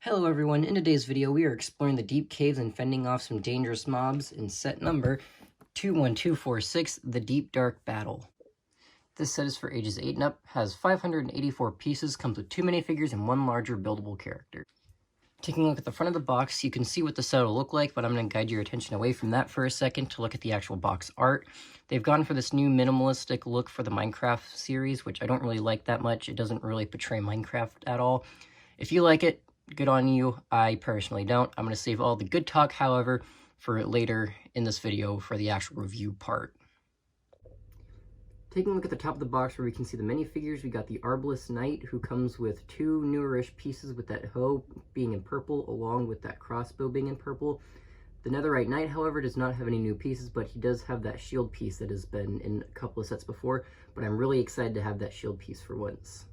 Hello everyone, in today's video we are exploring the deep caves and fending off some dangerous mobs in set number 21246, The Deep Dark Battle. This set is for ages 8 and up, has 584 pieces, comes with 2 minifigures and 1 larger buildable character. Taking a look at the front of the box, you can see what the set will look like, but I'm going to guide your attention away from that for a second to look at the actual box art. They've gone for this new minimalistic look for the Minecraft series, which I don't really like that much. It doesn't really portray Minecraft at all. If you like it, good on you. I personally don't. I'm going to save all the good talk, however, for later in this video for the actual review part. Taking a look at the top of the box where we can see the minifigures, we got the Arbalest Knight, who comes with 2 newerish pieces with that hoe being in purple, along with that crossbow being in purple. The Netherite Knight, however, does not have any new pieces, but he does have that shield piece that has been in a couple of sets before, but I'm really excited to have that shield piece for once.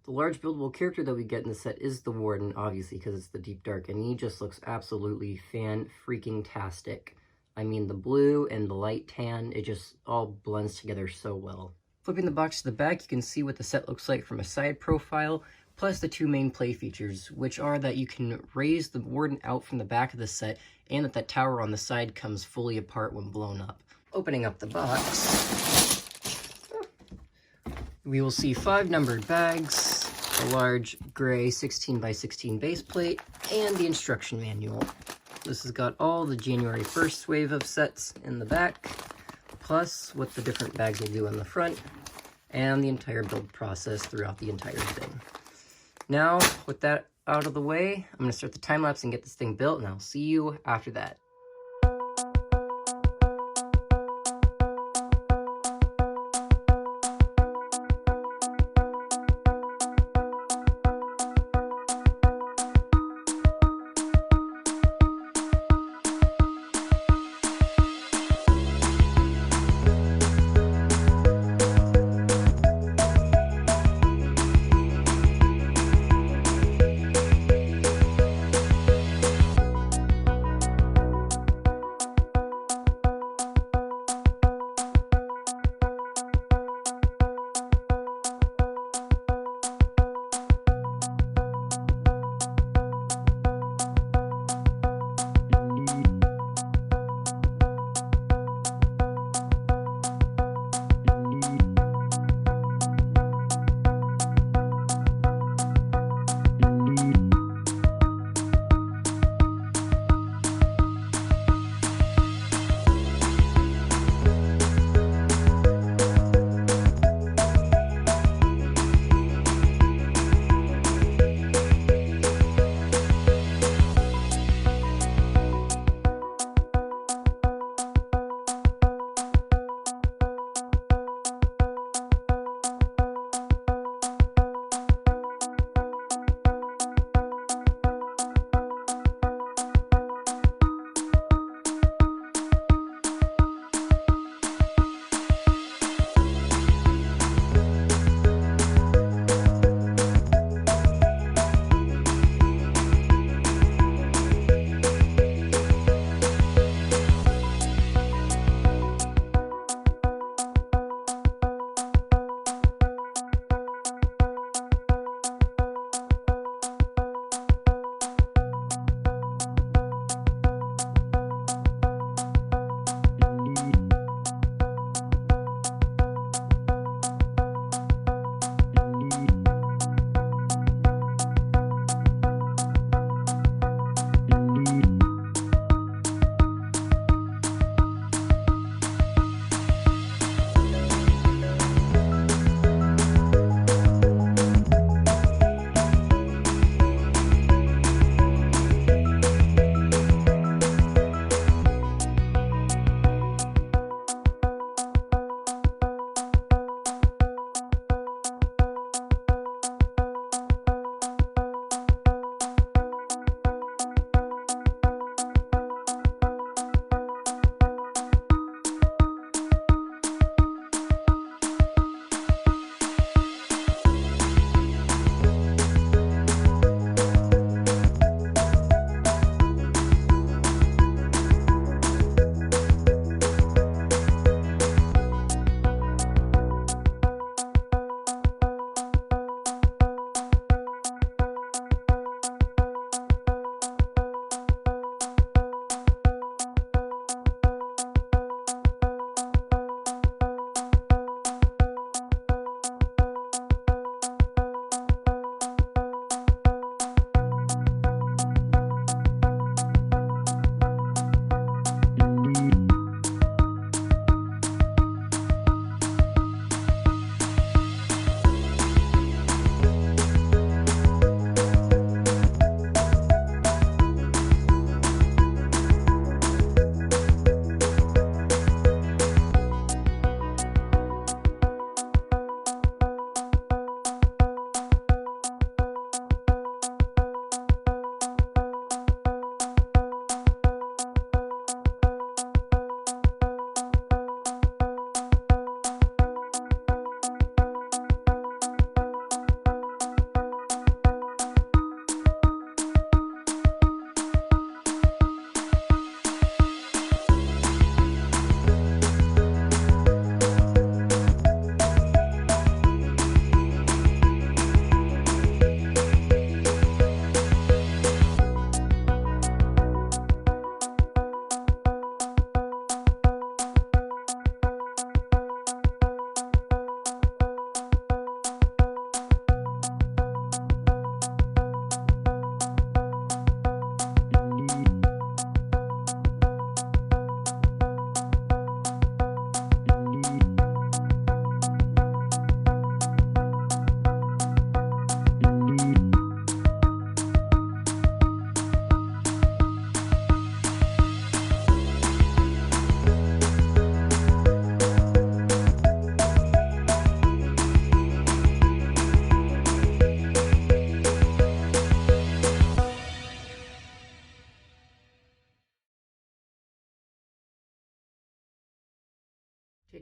The large buildable character that we get in the set is the Warden, obviously, because it's the Deep Dark, and he just looks absolutely fan-freaking-tastic. I mean, the blue and the light tan, it just all blends together so well. Flipping the box to the back, you can see what the set looks like from a side profile, plus the 2 main play features, which are that you can raise the Warden out from the back of the set, and that tower on the side comes fully apart when blown up. Opening up the box, we will see 5 numbered bags, a large gray 16x16 base plate, and the instruction manual. This has got all the January 1st wave of sets in the back, plus what the different bags will do on the front, and the entire build process throughout the entire thing. Now, with that out of the way, I'm going to start the time lapse and get this thing built, and I'll see you after that.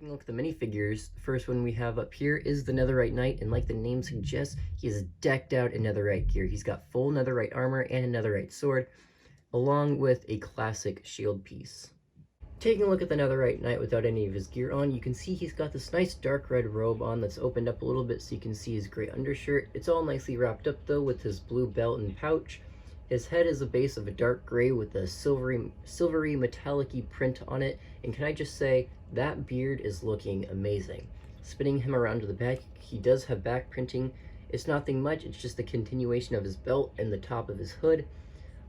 Taking a look at the minifigures, the first one we have up here is the Netherite Knight, and like the name suggests, he is decked out in Netherite gear. He's got full Netherite armor and a Netherite sword, along with a classic shield piece. Taking a look at the Netherite Knight without any of his gear on, you can see he's got this nice dark red robe on that's opened up a little bit so you can see his gray undershirt. It's all nicely wrapped up though with his blue belt and pouch. His head is a base of a dark gray with a silvery metallic-y print on it, and can I just say, that beard is looking amazing. Spinning him around to the back, he does have back printing. It's nothing much, it's just the continuation of his belt and the top of his hood.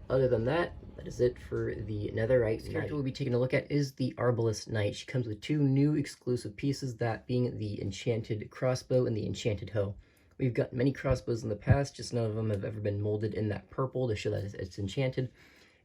Other than that, that is it for the Netherite Knight. The character we'll be taking a look at is the Arbalest Knight. She comes with two new exclusive pieces, that being the Enchanted Crossbow and the Enchanted Hoe. We've got many crossbows in the past, just none of them have ever been molded in that purple to show that it's enchanted.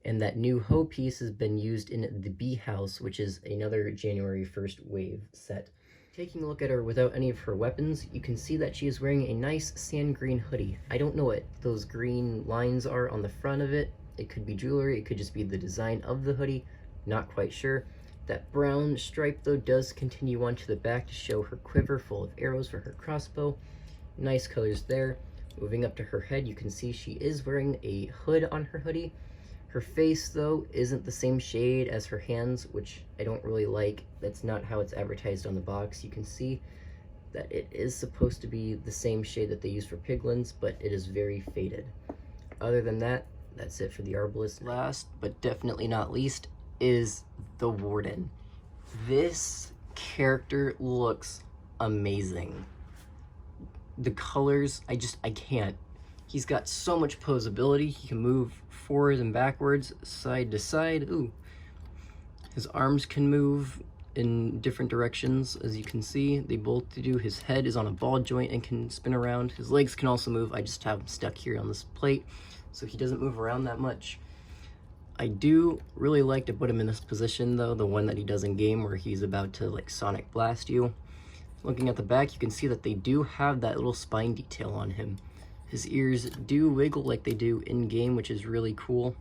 And that new hoe piece has been used in the Bee House, which is another January 1st wave set. Taking a look at her without any of her weapons, you can see that she is wearing a nice sand green hoodie. I don't know what those green lines are on the front of it. It could be jewelry, it could just be the design of the hoodie, not quite sure. That brown stripe though does continue on to the back to show her quiver full of arrows for her crossbow. Nice colors there. Moving up to her head, you can see she is wearing a hood on her hoodie. Her face though isn't the same shade as her hands, which I don't really like. That's not how it's advertised on the box. You can see that it is supposed to be the same shade that they use for piglins, but it is very faded. Other than that, that's it for the Arbalest. Last, but definitely not least, is the Warden. This character looks amazing. The colors, I can't. He's got so much posability. He can move forward and backwards, side to side. Ooh. His arms can move in different directions, as you can see. They both do. His head is on a ball joint and can spin around. His legs can also move. I just have him stuck here on this plate, so he doesn't move around that much. I do really like to put him in this position though, the one that he does in game where he's about to like sonic blast you. Looking at the back, you can see that they do have that little spine detail on him. His ears do wiggle like they do in game, which is really cool.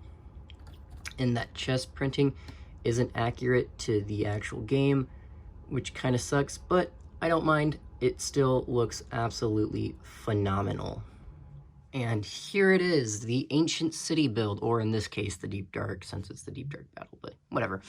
And that chest printing isn't accurate to the actual game, which kind of sucks, but I don't mind. It still looks absolutely phenomenal. And here it is, the Ancient City build, or in this case, the Deep Dark, since it's the Deep Dark battle, but whatever.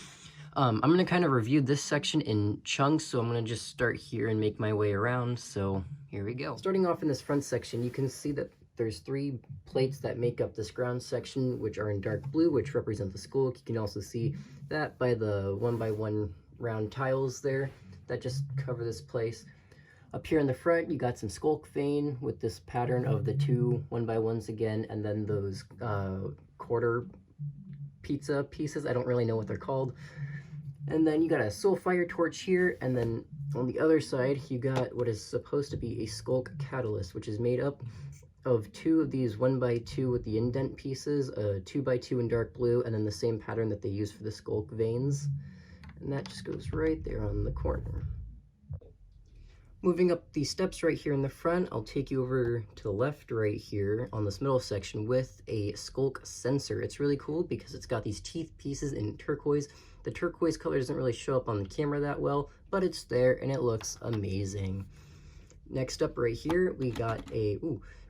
I'm going to kind of review this section in chunks, so I'm going to just start here and make my way around, so here we go. Starting off in this front section, you can see that there's 3 plates that make up this ground section, which are in dark blue, which represent the skulk. You can also see that by the 1x1 round tiles there that just cover this place. Up here in the front, you got some skulk vein with this pattern of the 2 1x1s again, and then those quarter pizza pieces. I don't really know what they're called. And then you got a soulfire torch here, and then on the other side, you got what is supposed to be a skulk catalyst, which is made up of 2 of these 1x2 with the indent pieces, a 2x2 in dark blue, and then the same pattern that they use for the skulk veins. And that just goes right there on the corner. Moving up these steps right here in the front, I'll take you over to the left right here on this middle section with a skulk sensor. It's really cool because it's got these teeth pieces in turquoise. The turquoise color doesn't really show up on the camera that well, but it's there and it looks amazing. Next up right here, we got a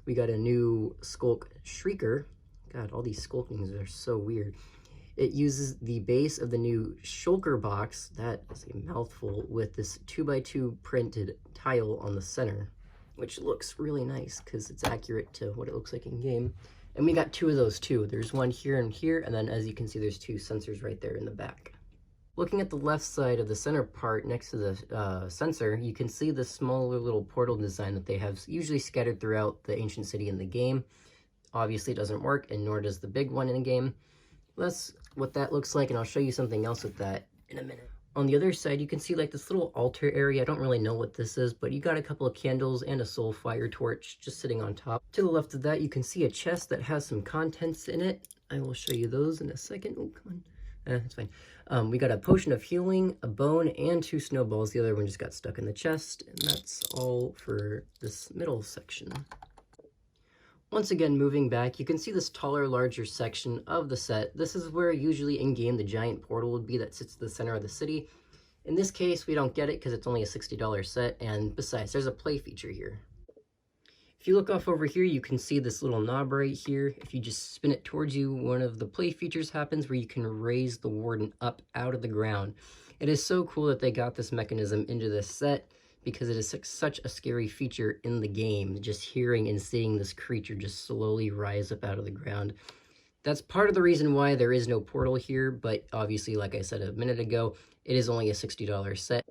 new skulk shrieker. God, all these skulk names are so weird. It uses the base of the new shulker box, that is a mouthful, with this 2x2 printed tile on the center, which looks really nice because it's accurate to what it looks like in game. And we got 2 of those too. There's one here and here, and then as you can see, there's 2 sensors right there in the back. Looking at the left side of the center part next to the sensor, you can see the smaller little portal design that they have usually scattered throughout the ancient city in the game. Obviously it doesn't work, and nor does the big one in the game. That's what that looks like, and I'll show you something else with that in a minute. On the other side, you can see like this little altar area. I don't really know what this is, but you got a couple of candles and a soul fire torch just sitting on top. To the left of that, you can see a chest that has some contents in it. I will show you those in a second. Oh, come on. That's fine. We got a potion of healing, a bone, and 2 snowballs. The other one just got stuck in the chest, and that's all for this middle section. Once again, moving back, you can see this taller, larger section of the set. This is where usually in-game the giant portal would be that sits at the center of the city. In this case, we don't get it because it's only a $60 set, and besides, there's a play feature here. If you look off over here, you can see this little knob right here. If you just spin it towards you, one of the play features happens where you can raise the Warden up out of the ground. It is so cool that they got this mechanism into this set because it is such a scary feature in the game, just hearing and seeing this creature just slowly rise up out of the ground. That's part of the reason why there is no portal here, but obviously, like I said a minute ago, it is only a $60 set.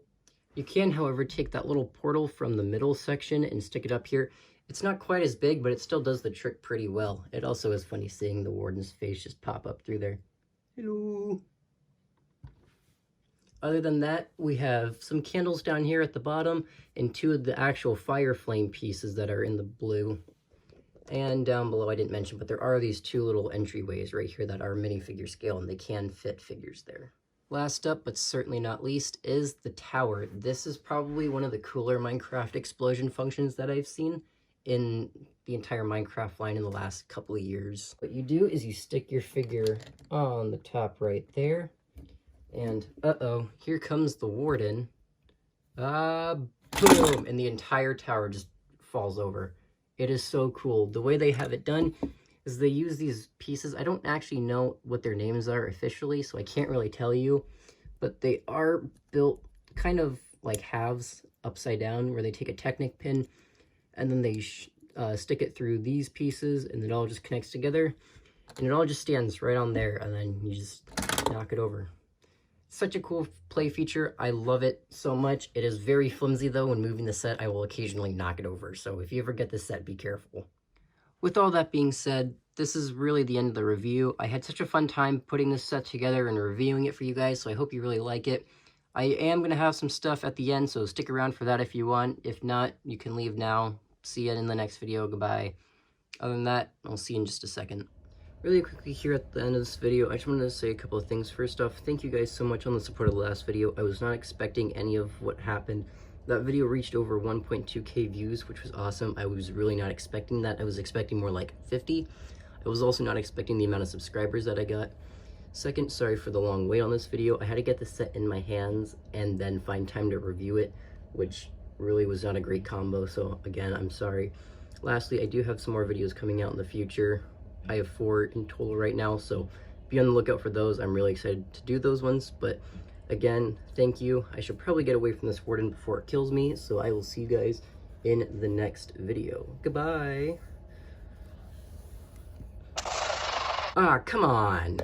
You can, however, take that little portal from the middle section and stick it up here. It's not quite as big, but it still does the trick pretty well. It also is funny seeing the Warden's face just pop up through there. Hello. Other than that, we have some candles down here at the bottom and two of the actual fire flame pieces that are in the blue. And down below, I didn't mention, but there are these two little entryways right here that are minifigure scale, and they can fit figures there. Last up, but certainly not least, is the tower. This is probably one of the cooler Minecraft explosion functions that I've seen in the entire Minecraft line in the last couple of years. What you do is you stick your figure on the top right there, and here comes the Warden. Boom! And the entire tower just falls over. It is so cool. The way they have it done is they use these pieces. I don't actually know what their names are officially, so I can't really tell you, but they are built kind of like halves upside down, where they take a Technic pin and then they stick it through these pieces, and it all just connects together, and it all just stands right on there, and then you just knock it over. Such a cool play feature. I love it so much. It is very flimsy though. When moving the set, I will occasionally knock it over, so if you ever get this set, be careful. With all that being said, this is really the end of the review. I had such a fun time putting this set together and reviewing it for you guys, so I hope you really like it. I am going to have some stuff at the end, so stick around for that if you want. If not, you can leave now. See you in the next video. Goodbye. Other than that, I'll see you in just a second. Really quickly here at the end of this video, I just wanted to say a couple of things. First off, thank you guys so much on the support of the last video. I was not expecting any of what happened. That video reached over 1.2k views, which was awesome. I was really not expecting that. I was expecting more like 50. I was also not expecting the amount of subscribers that I got. Second, sorry for the long wait on this video. I had to get the set in my hands and then find time to review it, which really was not a great combo, so again, I'm sorry. Lastly, I do have some more videos coming out in the future. I have 4 in total right now, so be on the lookout for those. I'm really excited to do those ones, but again, thank you. I should probably get away from this Warden before it kills me, so I will see you guys in the next video. Goodbye. Ah, come on.